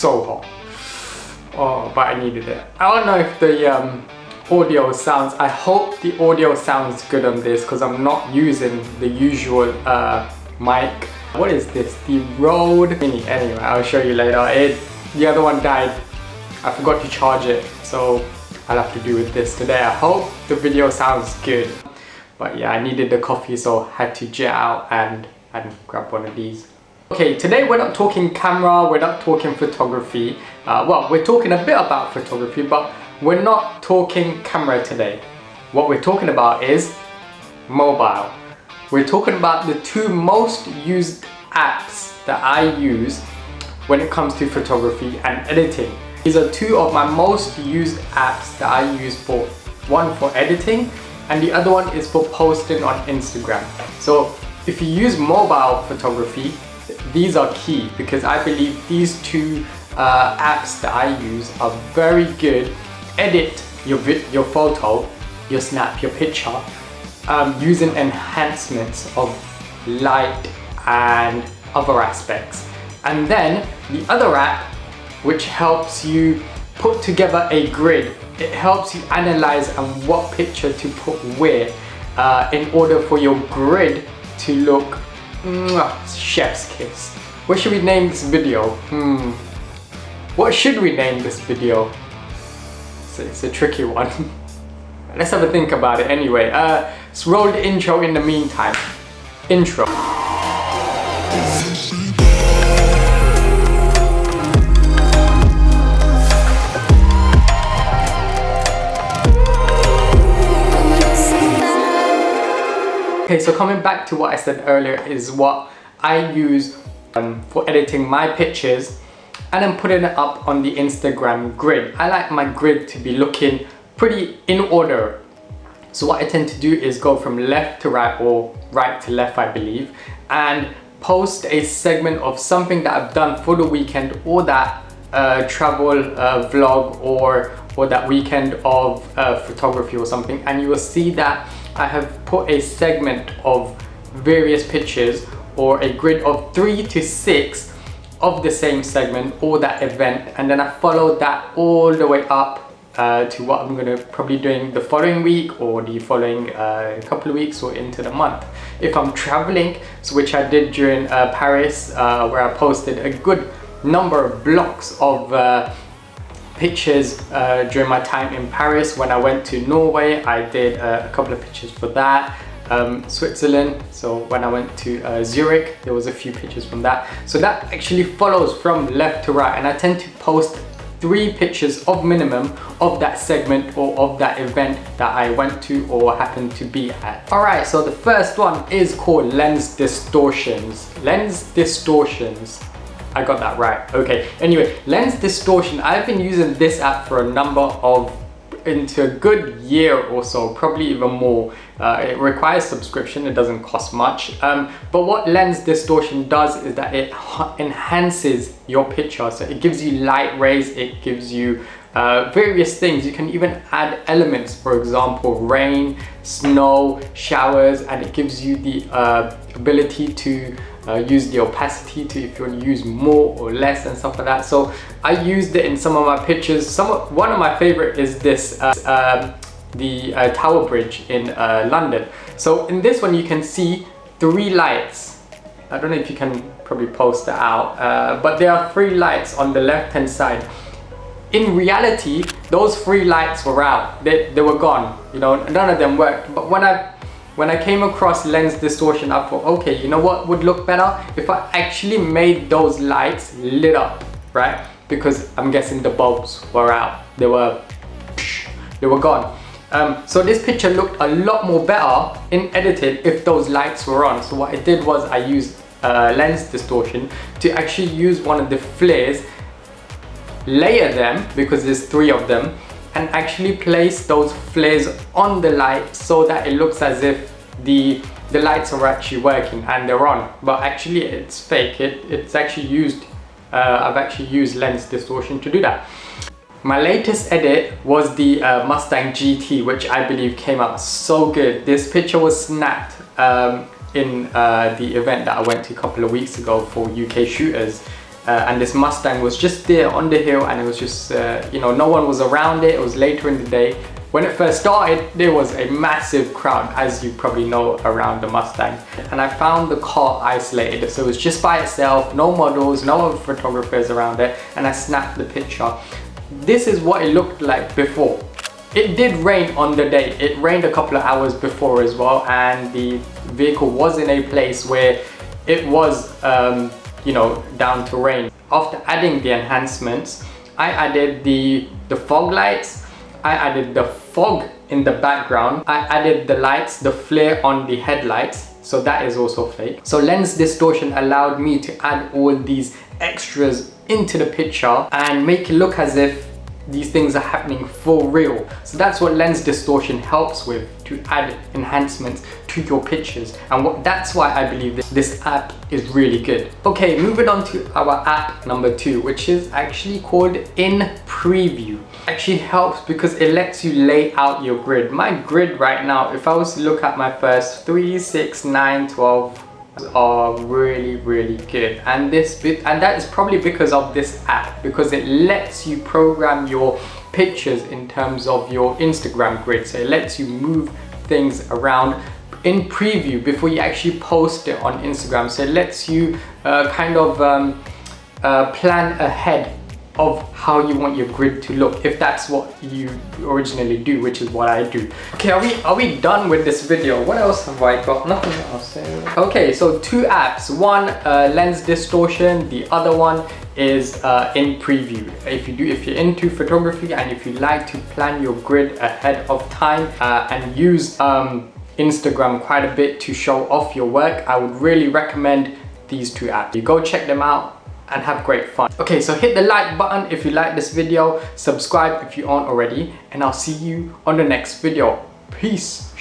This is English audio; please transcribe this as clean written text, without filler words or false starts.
so hot. Oh, but I needed it. I don't know if the audio sounds, I hope the audio sounds good on this because I'm not using the usual mic. What is this? The Rode Mini. Anyway, I'll show you later. The other one died. I forgot to charge it, so I'll have to do with this today. I hope the video sounds good. But yeah, I needed the coffee, so I had to jet out and grab one of these. Okay, today we're not talking camera, we're not talking photography. Well, we're talking a bit about photography, but we're not talking camera today. What we're talking about is mobile. We're talking about the two most used apps that I use when it comes to photography and editing. These are two of my most used apps that I use for, one for editing and the other one is for posting on Instagram. So if you use mobile photography, these are key because I believe these two apps that I use are very good. Edit your photo, your snap, your picture using enhancements of light and other aspects. And then the other app which helps you put together a grid. It helps you analyze and what picture to put where in order for your grid to look chef's kiss. What should we name this video? What should we name this video? It's a tricky one. Let's have a think about it anyway. Let's roll the intro in the meantime. Intro. Okay, so coming back to what I said earlier is what I use for editing my pictures and then putting it up on the Instagram grid. I like my grid to be looking pretty in order. So what I tend to do is go from left to right or right to left, I believe, and post a segment of something that I've done for the weekend or that travel vlog or that weekend of photography or something, and you will see that I have put a segment of various pictures or a grid of 3 to 6 of the same segment or that event, and then I follow that all the way up to what I'm gonna probably doing the following week or the following couple of weeks or into the month. If I'm traveling, so which I did during Paris, where I posted a good number of blocks of pictures during my time in Paris. When I went to Norway, I did a couple of pictures for that. Switzerland, so when I went to Zurich, there was a few pictures from that. So that actually follows from left to right, and I tend to post 3 pictures of minimum of that segment or of that event that I went to or happened to be at. Alright, so the first one is called Lens Distortions. Lens Distortions. I got that right. Okay, anyway, Lens Distortion. I've been using this app for a number of, into a good year or so, probably even more. It requires subscription, it doesn't cost much. But what Lens Distortion does is that it enhances your picture. So it gives you light rays, it gives you various things. You can even add elements, for example, rain, snow, showers, and it gives you the ability to use the opacity to, if you want to use more or less and stuff like that. So I used it in some of my pictures. One of my favorite is this, the Tower Bridge in London. So in this one you can see 3 lights. I don't know if you can probably post that out, but there are 3 lights on the left hand side. In reality, those 3 lights were out. They were gone. You know, none of them worked. But when I came across Lens Distortion, I thought, okay, you know what would look better? If I actually made those lights lit up, right? Because I'm guessing the bulbs were out. They were gone. So this picture looked a lot more better in edited if those lights were on. So what I did was I used Lens Distortion to actually use one of the flares, layer them, because there's 3 of them, and actually place those flares on the light so that it looks as if the lights are actually working and they're on, but actually it's fake. It's actually used, I've actually used Lens Distortion to do that. My latest edit was the Mustang GT, which I believe came out so good. This picture was snapped in the event that I went to a couple of weeks ago for UK shooters, and this Mustang was just there on the hill, and it was just you know, no one was around it. It was later in the day. When it first started, there was a massive crowd, as you probably know, around the Mustang. And I found the car isolated, so it was just by itself, no models, no other photographers around it, and I snapped the picture. This is what it looked like before. It did rain on the day. It rained a couple of hours before as well, and the vehicle was in a place where it was, you know, down to rain. After adding the enhancements, I added the fog lights, I added the fog in the background, I added the lights, the flare on the headlights, so that is also fake. So Lens Distortion allowed me to add all these extras into the picture and make it look as if these things are happening for real. So that's what Lens Distortion helps with, to add enhancements to your pictures, and that's why I believe this app is really good. Okay, moving on to our app number 2, which is actually called In Preview. Actually helps because it lets you lay out your grid. My grid right now, if I was to look at my first 3, 6, 9, 12 are really good, and that is probably because of this app, because it lets you program your pictures in terms of your Instagram grid. So it lets you move things around in preview before you actually post it on Instagram. So it lets you kind of plan ahead of how you want your grid to look, if that's what you originally do, which is what I do. Okay, are we done with this video? What else have I got? Nothing else. Okay, so 2 apps. One, Lens Distortion. The other one is In Preview. If you're into photography and if you like to plan your grid ahead of time and use Instagram quite a bit to show off your work, I would really recommend these 2 apps. You go check them out and have great fun. Okay, so hit the like button if you like this video, subscribe if you aren't already, and I'll see you on the next video. Peace.